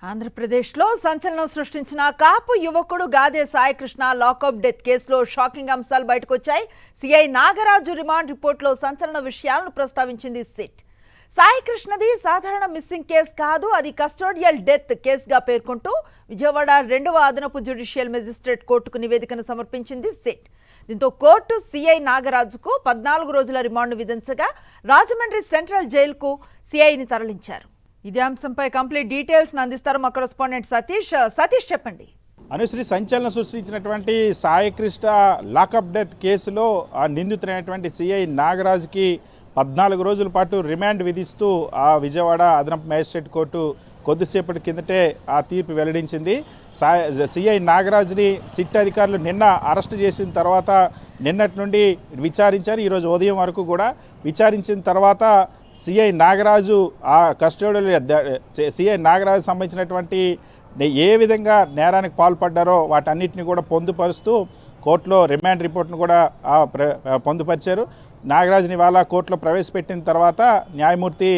ఆంధ్రప్రదేశ్లో సంచలనం సృష్టించిన కాపు యువకుడు గాదే సాయికృష్ణ లాకప్ డెత్ కేసులో షాకింగ్ అంశాలు బయటకొచ్చాయి. సిఐ నాగరాజు రిమాండ్ రిపోర్టులో సంచలన విషయాలను ప్రస్తావించింది సిట్. సాయికృష్ణది సాధారణ మిస్సింగ్ కేసు కాదు, అది కస్టోడియల్ డెత్ కేసుగా పేర్కొంటూ విజయవాడ 2వ అదనపు జ్యుడిషియల్ మెజిస్ట్రేట్ కోర్టుకు నివేదికను సమర్పించింది సిట్. దీంతో కోర్టు సిఐ నాగరాజుకు 14 రోజుల రిమాండ్ విధించగా రాజమండ్రి సెంట్రల్ జైలుకు సిఐని తరలించారు. ఇదే అంశంపై కంప్లీట్ డీటెయిల్స్ అందిస్తారు మా కరెస్పాండెంట్ సతీష్. సతీష్ చెప్పండి. అనుశ్రీ, సంచలనం సృష్టించినటువంటి సాయికృష్ణ లాకప్ డెత్ కేసులో ఆ నిందితుడైనటువంటి సిఐ నాగరాజుకి 14 రోజుల పాటు రిమాండ్ విధిస్తూ ఆ విజయవాడ అదనపు మేజిస్ట్రేట్ కోర్టు కొద్దిసేపటి కిందటే ఆ తీర్పు వెల్లడించింది. సిఐ నాగరాజుని సిట్ అధికారులు నిన్న అరెస్ట్ చేసిన తర్వాత నిన్నటి నుండి విచారించారు. ఈరోజు ఉదయం వరకు కూడా విచారించిన తర్వాత సిఐ నాగరాజు ఆ కస్టోడియల్ సిఐ నాగరాజు సంబంధించినటువంటి ఏ విధంగా నేరానికి పాల్పడ్డారో వాటన్నిటిని కూడా పొందుపరుస్తూ కోర్టులో రిమాండ్ రిపోర్ట్ను కూడా పొందుపరిచారు. నాగరాజుని ఇవాళ కోర్టులో ప్రవేశపెట్టిన తర్వాత న్యాయమూర్తి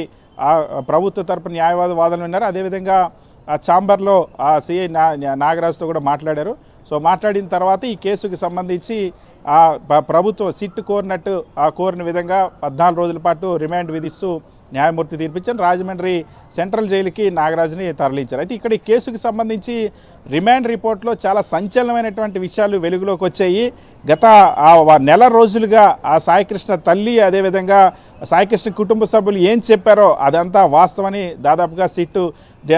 ఆ ప్రభుత్వ తరపున న్యాయవాద వాదనలు విన్నారు. అదేవిధంగా ఆ ఛాంబర్లో ఆ సిఐ నాగరాజుతో కూడా మాట్లాడారు. సో మాట్లాడిన తర్వాత ఈ కేసుకి సంబంధించి ఆ ప్రభుత్వం సిట్ కోరినట్టు ఆ కోరిన విధంగా 14 రోజుల పాటు రిమాండ్ విధిస్తూ న్యాయమూర్తి తీర్పిచ్చారు. రాజమండ్రి సెంట్రల్ జైలుకి నాగరాజుని తరలించారు. అయితే ఇక్కడ ఈ కేసుకు సంబంధించి రిమాండ్ రిపోర్ట్లో చాలా సంచలనమైనటువంటి విషయాలు వెలుగులోకి వచ్చాయి. గత నెల రోజులుగా ఆ సాయికృష్ణ తల్లి అదేవిధంగా సాయికృష్ణ కుటుంబ సభ్యులు ఏం చెప్పారో అదంతా వాస్తవని దాదాపుగా సిట్టు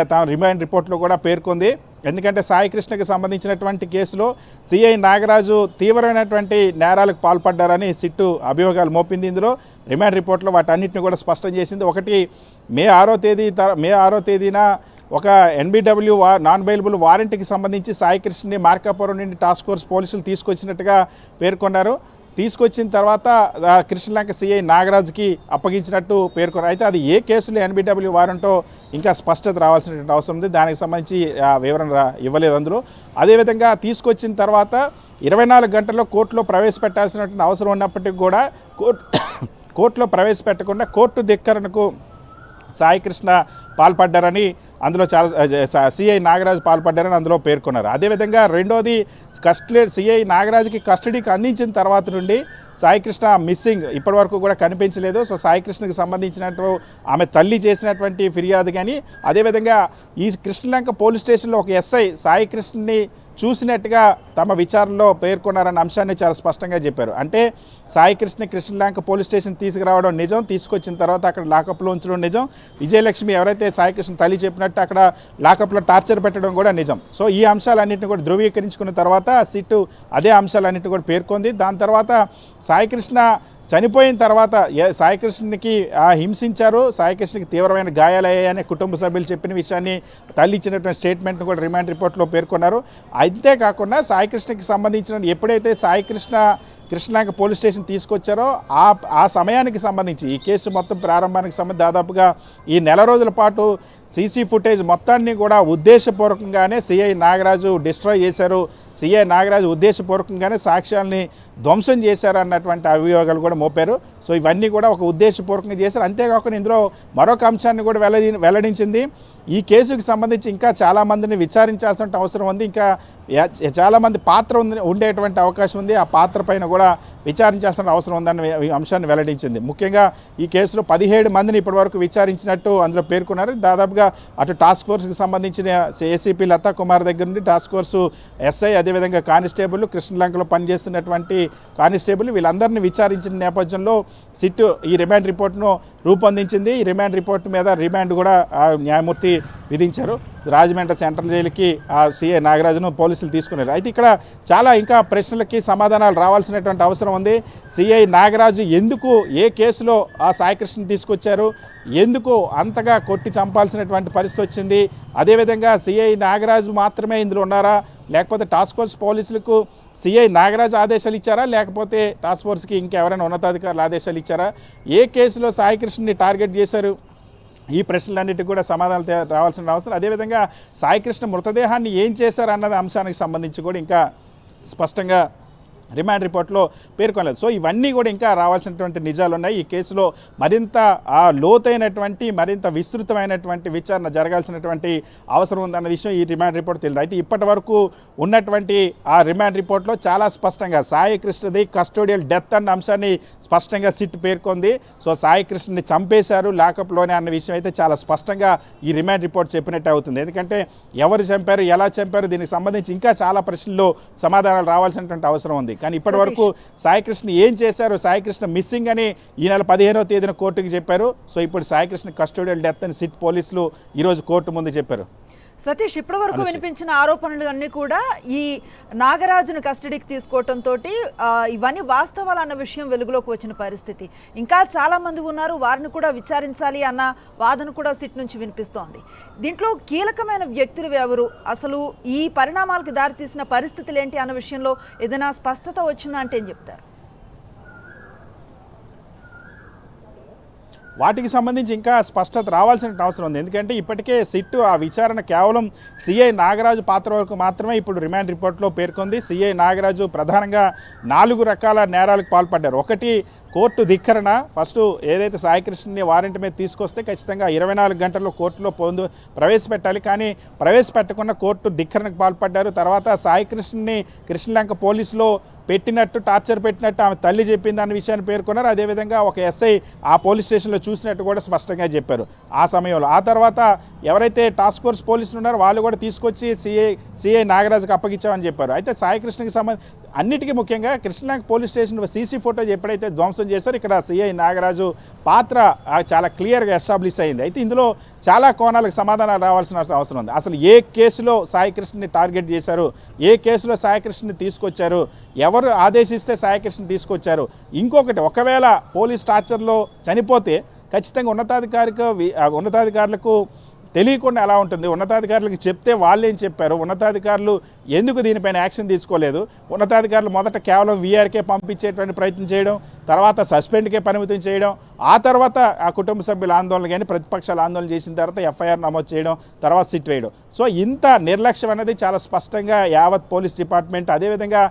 తన రిమాండ్ రిపోర్ట్లో కూడా పేర్కొంది. ఎందుకంటే సాయికృష్ణకి సంబంధించినటువంటి కేసులో సిఐ నాగరాజు తీవ్రమైనటువంటి నేరాలకు పాల్పడ్డారని సిట్టు అభియోగాలు మోపింది. ఇందులో రిమాండ్ రిపోర్ట్లో వాటన్నిటిని కూడా స్పష్టం చేసింది. ఒకటి మే 6వ తేదీన ఒక NBW నాన్ బెయిలబుల్ వారెంట్కి సంబంధించి సాయికృష్ణని మార్కాపురం నుండి టాస్క్ ఫోర్స్ పోలీసులు తీసుకొచ్చినట్టుగా పేర్కొన్నారు. తీసుకొచ్చిన తర్వాత కృష్ణలంక సిఐ నాగరాజుకి అప్పగించినట్టు పేర్కొన్నారు. అయితే అది ఏ కేసులో NBW వారెంటో ఇంకా స్పష్టత రావాల్సినటువంటి అవసరం ఉంది. దానికి సంబంధించి వివరణ ఇవ్వలేదు అందులో. అదేవిధంగా తీసుకొచ్చిన తర్వాత 24 గంటల్లో కోర్టులో ప్రవేశపెట్టాల్సినటువంటి అవసరం ఉన్నప్పటికీ కూడా కోర్టులో ప్రవేశపెట్టకుండా కోర్టు ధిక్కరణకు సాయికృష్ణ పాల్పడ్డారని అందులో సిఐ నాగరాజు పాల్పడ్డారని అందులో పేర్కొన్నారు. అదేవిధంగా రెండోది సిఐ నాగరాజుకి కస్టడీకి అందించిన తర్వాత నుండి సాయికృష్ణ మిస్సింగ్ ఇప్పటివరకు కూడా కనిపించలేదు. సో సాయికృష్ణకి సంబంధించినట్టు ఆమె తల్లి చేసినటువంటి ఫిర్యాదు కానీ అదేవిధంగా ఈ కృష్ణలంక పోలీస్ స్టేషన్లో ఒక ఎస్ఐ సాయికృష్ణని చూసినట్టుగా తమ విచారణలో పేర్కొన్నారన్న అంశాన్ని చాలా స్పష్టంగా చెప్పారు. అంటే సాయికృష్ణ కృష్ణలంక పోలీస్ స్టేషన్ తీసుకురావడం నిజం, తీసుకొచ్చిన తర్వాత అక్కడ లాకప్లో ఉంచడం నిజం, విజయలక్ష్మి ఎవరైతే సాయికృష్ణ తల్లి చెప్పినట్టు అక్కడ లాకప్లో టార్చర్ పెట్టడం కూడా నిజం. సో ఈ అంశాలన్నింటినీ కూడా ధృవీకరించుకున్న తర్వాత సిట్టు అదే అంశాలన్నింటినీ కూడా పేర్కొంది. దాని తర్వాత సాయికృష్ణ చనిపోయిన తర్వాత సాయికృష్ణకి హింసించారు, సాయికృష్ణకి తీవ్రమైన గాయాలయ్యాయని కుటుంబ సభ్యులు చెప్పిన విషయాన్ని తల్లి ఇచ్చినటువంటి స్టేట్మెంట్ను కూడా రిమాండ్ రిపోర్ట్లో పేర్కొన్నారు. అంతేకాకుండా సాయికృష్ణకి సంబంధించిన ఎప్పుడైతే కృష్ణలంక పోలీస్ స్టేషన్ తీసుకొచ్చారో ఆ సమయానికి సంబంధించి ఈ కేసు మొత్తం ప్రారంభానికి సంబంధించి దాదాపుగా ఈ నెల రోజుల పాటు సీసీ ఫుటేజ్ మొత్తాన్ని కూడా ఉద్దేశపూర్వకంగానే సిఐ నాగరాజు డిస్ట్రాయ్ చేశారు, సిఐ నాగరాజు ఉద్దేశపూర్వకంగానే సాక్ష్యాలని ధ్వంసం చేశారు అన్నటువంటి అభియోగాలు కూడా మోపారు. సో ఇవన్నీ కూడా ఒక ఉద్దేశపూర్వకంగా చేశారు. అంతేకాకుండా ఇందులో మరొక అంశాన్ని కూడా వెల్లడించింది. ఈ కేసుకి సంబంధించి ఇంకా చాలామందిని విచారించాల్సిన అవసరం ఉంది, ఇంకా చాలామంది పాత్ర ఉండేటువంటి అవకాశం ఉంది, ఆ పాత్ర పైన కూడా విచారించాల్సిన అవసరం ఉందన్న అంశాన్ని వెల్లడించింది. ముఖ్యంగా ఈ కేసులో 17 మందిని ఇప్పటివరకు విచారించినట్టు అందులో పేర్కొన్నారు. దాదాపుగా అటు టాస్క్ ఫోర్స్కి సంబంధించిన ఏసీపీ లతా కుమార్ దగ్గర నుండి టాస్క్ ఫోర్సు ఎస్ఐ అదేవిధంగా కానిస్టేబుల్ కృష్ణలంకలో పనిచేస్తున్నటువంటి కానిస్టేబుల్ వీళ్ళందరినీ విచారించిన నేపథ్యంలో సిట్ ఈ రిమాండ్ రిపోర్ట్ను రూపొందించింది. ఈ రిమాండ్ రిపోర్ట్ మీద రిమాండ్ కూడా న్యాయమూర్తి విధించారు. రాజమండ్రి సెంట్రల్ జైలుకి ఆ సిఐ నాగరాజును పోలీసులు తీసుకున్నారు. అయితే ఇక్కడ చాలా ఇంకా ప్రశ్నలకి సమాధానాలు రావాల్సినటువంటి అవసరం ఉంది. సిఐ నాగరాజు ఎందుకు ఏ కేసులో ఆ సాయికృష్ణ తీసుకొచ్చారు, ఎందుకు అంతగా కొట్టి చంపాల్సినటువంటి పరిస్థితి వచ్చింది, అదేవిధంగా సిఐ నాగరాజు మాత్రమే ఇందులో ఉన్నారా, లేకపోతే టాస్క్ ఫోర్స్ పోలీసులకు సిఐ నాగరాజు ఆదేశాలు ఇచ్చారా, లేకపోతే టాస్క్ ఫోర్స్కి ఇంకెవరైనా ఉన్నతాధికారులు ఆదేశాలు ఇచ్చారా, ఏ కేసులో సాయికృష్ణని టార్గెట్ చేశారు, ఈ ప్రశ్నలన్నిటికీ కూడా సమాధానాలు రావాల్సిన అవసరం. అదేవిధంగా సాయికృష్ణ మృతదేహాన్ని ఏం చేశారు అన్నది అంశానికి సంబంధించి కూడా ఇంకా స్పష్టంగా రిమాండ్ రిపోర్ట్లో పేర్కొనలేదు. సో ఇవన్నీ కూడా ఇంకా రావాల్సినటువంటి నిజాలు ఉన్నాయి. ఈ కేసులో మరింత లోతైనటువంటి మరింత విస్తృతమైనటువంటి విచారణ జరగాల్సినటువంటి అవసరం ఉందన్న విషయం ఈ రిమాండ్ రిపోర్ట్ తెలియదు. అయితే ఇప్పటి వరకు ఉన్నటువంటి ఆ రిమాండ్ రిపోర్ట్లో చాలా స్పష్టంగా సాయి కృష్ణది కస్టోడియల్ డెత్ అన్న అంశాన్ని స్పష్టంగా సిట్ పేర్కొంది. సో సాయి కృష్ణని చంపేశారు లాకప్లోనే అన్న విషయం అయితే చాలా స్పష్టంగా ఈ రిమాండ్ రిపోర్ట్ చెప్పినట్టు అవుతుంది. ఎందుకంటే ఎవరు చంపారు, ఎలా చంపారు, దీనికి సంబంధించి ఇంకా చాలా ప్రశ్నల్లో సమాధానాలు రావాల్సినటువంటి అవసరం ఉంది. కానీ ఇప్పటి వరకు సాయికృష్ణ ఏం చేశారు, సాయికృష్ణ మిస్సింగ్ అని ఈ నెల 15వ తేదీన కోర్టుకి చెప్పారు. సో ఇప్పుడు సాయికృష్ణ కస్టోడియల్ డెత్ అని సిట్ పోలీసులు ఈరోజు కోర్టు ముందు చెప్పారు. సతీష్, ఇప్పటి వరకు వినిపించిన ఆరోపణలు అన్నీ కూడా ఈ నాగరాజును కస్టడీకి తీసుకోవటంతో ఇవన్నీ వాస్తవాలు అన్న విషయం వెలుగులోకి వచ్చిన పరిస్థితి. ఇంకా చాలా మంది ఉన్నారు, వారిని కూడా విచారించాలి అన్న వాదన కూడా సిట్ నుంచి వినిపిస్తోంది. దీంట్లో కీలకమైన వ్యక్తులు ఎవరు, అసలు ఈ పరిణామాలకు దారితీసిన పరిస్థితులు ఏంటి అన్న విషయంలో ఏదైనా స్పష్టత వచ్చిందా అంటే ఏం చెప్తారు? వాటికి సంబంధించి ఇంకా స్పష్టత రావాల్సిన అవసరం ఉంది. ఎందుకంటే ఇప్పటికే సిట్ ఆ విచారణ కేవలం సిఐ నాగరాజు పాత్ర వరకు మాత్రమే ఇప్పుడు రిమాండ్ రిపోర్ట్లో పేర్కొంది. సిఐ నాగరాజు ప్రధానంగా 4 రకాల నేరాలకు పాల్పడ్డారు. ఒకటి కోర్టు ధిక్కరణ. ఫస్ట్ ఏదైతే సాయికృష్ణని వారెంట్ మీద తీసుకొస్తే ఖచ్చితంగా 24 గంటల్లో కోర్టులో ప్రవేశపెట్టాలి. కానీ ప్రవేశపెట్టకుండా కోర్టు ధిక్కరణకు పాల్పడ్డారు. తర్వాత సాయికృష్ణని కృష్ణలంక పోలీసులో పెట్టినట్టు, టార్చర్ పెట్టినట్టు ఆమె తల్లి చెప్పింది అన్న విషయాన్ని పేర్కొన్నారు. అదేవిధంగా ఒక ఎస్ఐ ఆ పోలీస్ స్టేషన్లో చూసినట్టు కూడా స్పష్టంగా చెప్పారు ఆ సమయంలో. ఆ తర్వాత ఎవరైతే టాస్క్ ఫోర్స్ పోలీసులు ఉన్నారో వాళ్ళు కూడా తీసుకొచ్చి సిఐ నాగరాజుకి అప్పగించామని చెప్పారు. అయితే సాయికృష్ణకి సంబంధించి అన్నిటికీ ముఖ్యంగా Krishnalanka police station CC photo ఎప్పుడైతే ధ్వంసం చేశారో ఇక్కడ సిఐ నాగరాజు పాత్ర చాలా క్లియర్గా ఎస్టాబ్లిష్ అయింది. అయితే ఇందులో చాలా కోణాలకు సమాధానాలు రావాల్సిన అవసరం ఉంది. అసలు ఏ కేసులో సాయికృష్ణని టార్గెట్ చేశారు, ఏ కేసులో సాయికృష్ణని తీసుకొచ్చారు, ఎవరు ఆదేశిస్తే సాయికృష్ణని తీసుకొచ్చారు. ఇంకొకటి, ఒకవేళ పోలీస్ టార్చర్లో చనిపోతే ఖచ్చితంగా ఉన్నతాధికారులకు తెలియకుండా ఎలా ఉంటుంది, ఉన్నతాధికారులకు చెప్తే వాళ్ళు ఏం చెప్పారు, ఉన్నతాధికారులు ఎందుకు దీనిపైన యాక్షన్ తీసుకోలేదు, ఉన్నతాధికారులు మొదట కేవలం వీఆర్కే పంపించేటువంటి ప్రయత్నం చేయడం, తర్వాత సస్పెండ్కే పరిమితం చేయడం, ఆ తర్వాత ఆ కుటుంబ సభ్యుల ఆందోళన కానీ ప్రతిపక్షాల ఆందోళన చేసిన తర్వాత ఎఫ్ఐఆర్ నమోదు చేయడం, తర్వాత సిట్ వేయడం. సో ఇంత నిర్లక్ష్యం అనేది చాలా స్పష్టంగా యావత్ పోలీస్ డిపార్ట్మెంట్, అదేవిధంగా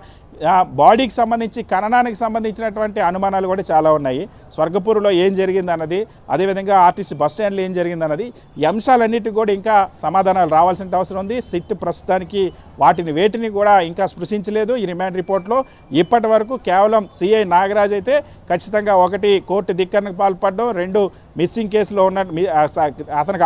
బాడీకి సంబంధించి ఖననానికి సంబంధించినటువంటి అనుమానాలు కూడా చాలా ఉన్నాయి. స్వర్గపూర్లో ఏం జరిగింది అన్నది, అదేవిధంగా ఆర్టీసీ బస్ స్టాండ్లో ఏం జరిగింది అన్నది, ఈ అంశాలన్నిటికీ కూడా ఇంకా సమాధానాలు రావాల్సిన అవసరం ఉంది. సిట్ ప్రస్తుతానికి వేటిని కూడా ఇంకా స్పృశించలేదు. ఈ రిమాండ్ రిపోర్ట్లో ఇప్పటి వరకు కేవలం సిఐ నాగరాజ్ అయితే ఖచ్చితంగా 1 కోర్టు ధిక్కరణకు పాల్పడడం, 2 మిస్సింగ్ కేసులో ఉన్న అతనికి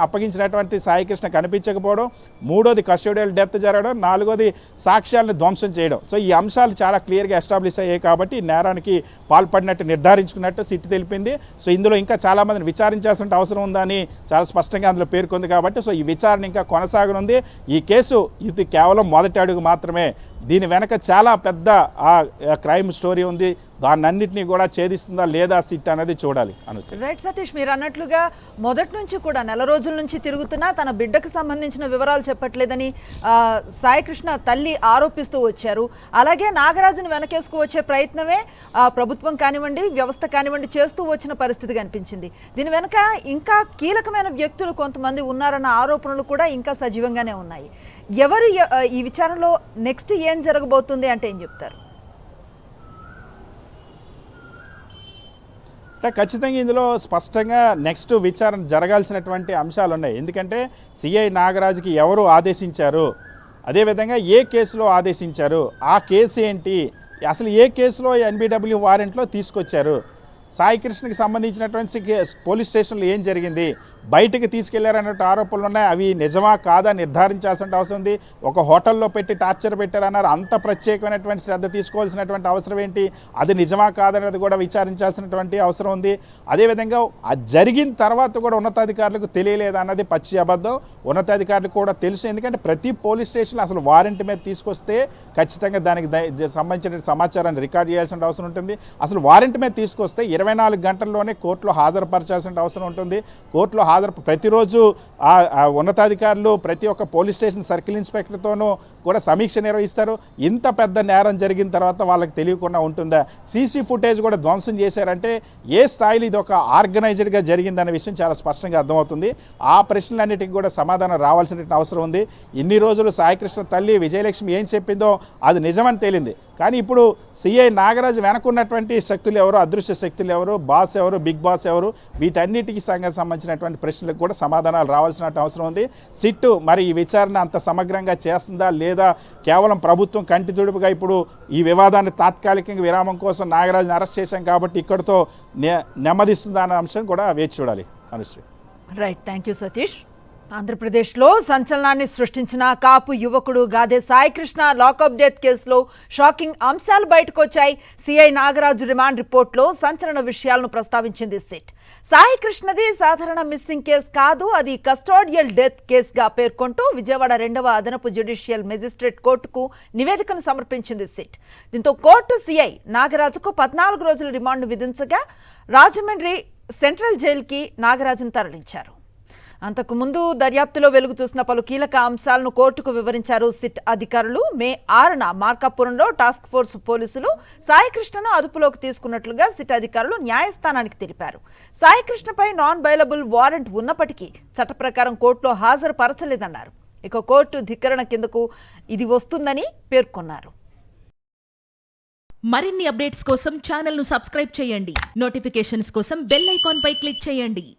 అప్పగించినటువంటి సాయికృష్ణ కనిపించకపోవడం, 3వది కస్టోడియల్ డెత్ జరగడం, 4వది సాక్ష్యాలను ధ్వంసం చేయడం. సో ఈ అంశాలు చాలా క్లియర్గా ఎస్టాబ్లిష్ అయ్యాయి కాబట్టి నేరానికి పాల్పడినట్టు నిర్ధారించుకున్నట్టు సిట్ తెలిపింది. సో ఇందులో ఇంకా చాలామందిని విచారించాల్సిన అవసరం ఉందని చాలా స్పష్టంగా అందులో పేర్కొంది కాబట్టి సో ఈ విచారణ ఇంకా కొనసాగనుంది. ఈ కేసు ఇది కేవలం మొదటి అడుగు మాత్రమే. దీని వెనక చాలా పెద్ద క్రైమ్ స్టోరీ ఉంది. దాన్నన్నింటినీ కూడా ఛేదిస్తుందా లేదా సిట్ అనేది చూడాలి. రైట్ సతీష్, మీరు అన్నట్లుగా మొదటి నుంచి కూడా నెల రోజుల నుంచి తిరుగుతున్నా తన బిడ్డకు సంబంధించిన వివరాలు చెప్పట్లేదని సాయికృష్ణ తల్లి ఆరోపిస్తూ వచ్చారు. అలాగే నాగరాజును వెనకేసుకు వచ్చే ప్రయత్నమే ప్రభుత్వం కానివ్వండి, వ్యవస్థ కానివ్వండి చేస్తూ వచ్చిన పరిస్థితి కనిపించింది. దీని వెనక ఇంకా కీలకమైన వ్యక్తులు కొంతమంది ఉన్నారన్న ఆరోపణలు కూడా ఇంకా సజీవంగానే ఉన్నాయి. ఎవరు ఈ విచారణలో నెక్స్ట్ ఏం జరగబోతుంది అంటే ఏం చెప్తారు? ఖచ్చితంగా ఇందులో స్పష్టంగా నెక్స్ట్ విచారణ జరగాల్సినటువంటి అంశాలు ఉన్నాయి. ఎందుకంటే సిఐ నాగరాజుకి ఎవరు ఆదేశించారు, అదేవిధంగా ఏ కేసులో ఆదేశించారు, ఆ కేసు ఏంటి, అసలు ఏ కేసులో ఎన్బిడబ్ల్యూ వారెంట్లో తీసుకొచ్చారు, సాయికృష్ణకి సంబంధించినటువంటి పోలీస్ స్టేషన్లో ఏం జరిగింది, బయటికి తీసుకెళ్లారన్నట్టు ఆరోపణలు ఉన్నాయి. అవి నిజమా కాదా నిర్ధారించాల్సిన అవసరం ఉంది. ఒక హోటల్లో పెట్టి టార్చర్ పెట్టారన్నారు, అంత ప్రత్యేకమైనటువంటి శ్రద్ధ తీసుకోవాల్సినటువంటి అవసరం ఏంటి, అది నిజమా కాదనేది కూడా విచారించాల్సినటువంటి అవసరం ఉంది. అదేవిధంగా అది జరిగిన తర్వాత కూడా ఉన్నతాధికారులకు తెలియలేదు అన్నది పచ్చి అబద్ధం. ఉన్నతాధికారులకు కూడా తెలుసు. ఎందుకంటే ప్రతి పోలీస్ స్టేషన్లో అసలు వారెంట్ మీద తీసుకొస్తే ఖచ్చితంగా దానికి సంబంధించిన సమాచారాన్ని రికార్డ్ చేయాల్సిన అవసరం ఉంటుంది. అసలు వారెంట్ మీద తీసుకొస్తే 24 గంటల్లోనే కోర్టులో హాజరుపరచాల్సిన అవసరం ఉంటుంది. కోర్టులో ప్రతిరోజు ఆ ఉన్నతాధికారులు ప్రతి ఒక్క పోలీస్ స్టేషన్ సర్కిల్ ఇన్స్పెక్టర్తోనూ కూడా సమీక్ష నిర్వహిస్తారు. ఇంత పెద్ద నేరం జరిగిన తర్వాత వాళ్ళకి తెలియకుండా ఉంటుందా? సీసీ ఫుటేజ్ కూడా ధ్వంసం చేశారంటే ఏ స్థాయిలో ఇది ఒక ఆర్గనైజ్డ్గా జరిగిందనే విషయం చాలా స్పష్టంగా అర్థమవుతుంది. ఆ ప్రశ్నలన్నిటికీ కూడా సమాధానం రావాల్సిన అవసరం ఉంది. ఇన్ని రోజులు సాయికృష్ణ తల్లి విజయలక్ష్మి ఏం చెప్పిందో అది నిజమని తేలింది. కానీ ఇప్పుడు సిఐ నాగరాజు వెనకున్నటువంటి శక్తులు ఎవరు, అదృశ్య శక్తులు ఎవరు, బాస్ ఎవరు, బిగ్ బాస్ ఎవరు, వీటన్నిటికీ సంబంధించినటువంటి ప్రశ్నలకు కూడా సమాధానాలు రావాల్సిన అవసరం ఉంది. సిట్టు మరి ఈ విచారణ అంత సమగ్రంగా చేస్తుందా లేదా కేవలం ప్రభుత్వం కంటి తుడుపుగా ఇప్పుడు ఈ వివాదాన్ని తాత్కాలికంగా విరామం కోసం నాగరాజుని అరెస్ట్ చేశాం కాబట్టి ఇక్కడితో నెమ్మదిస్తుందా అనే అంశం కూడా వేచి చూడాలి. Anusri. Right, thank you Satish. ఆంధ్రప్రదేశ్లో సంచలనాన్ని సృష్టించిన కాపు యువకుడు గాదే సాయికృష్ణ లాకప్ డెత్ కేసులో షాకింగ్ అంశాలు బయటకొచ్చాయి. సిఐ నాగరాజు రిమాండ్ రిపోర్ట్లో సంచలన విషయాలను ప్రస్తావించింది సిట్. సాయికృష్ణది సాధారణ మిస్సింగ్ కేసు కాదు, అది కస్టోడియల్ డెత్ కేసుగా పేర్కొంటూ విజయవాడ 2వ అదనపు జ్యుడిషియల్ మెజిస్ట్రేట్ కోర్టుకు నివేదికను సమర్పించింది సిట్. దీంతో కోర్టు సిఐ నాగరాజుకు 14 రోజుల రిమాండ్ విధించగా రాజమండ్రి సెంట్రల్ జైలుకి నాగరాజును తరలించారు. అంతకుముందు దర్యాప్తులో వెలుగు చూసిన పలు కీలక అంశాలను కోర్టుకు వివరించారు సిట్ అధికారులు. మే 6న మార్కాపురంలో టాస్క్ ఫోర్స్ పోలీసులు సాయికృష్ణను అదుపులోకి తీసుకున్నట్లుగా సిట్ అధికారులు న్యాయస్థానానికి తెలిపారు. సాయికృష్ణపై నాన్ బెయిలబుల్ వారెంట్ ఉన్నప్పటికీ చట్ట ప్రకారం కోర్టులో హాజరు పరచలేదన్నారు. ఇక కోర్టు ధిక్కరణ కిందకు ఇది వస్తుందని పేర్కొన్నారు. మరిన్ని అప్డేట్స్ కోసం ఛానల్ ను సబ్స్క్రైబ్ చేయండి. నోటిఫికేషన్స్ కోసం బెల్ ఐకాన్ పై క్లిక్ చేయండి.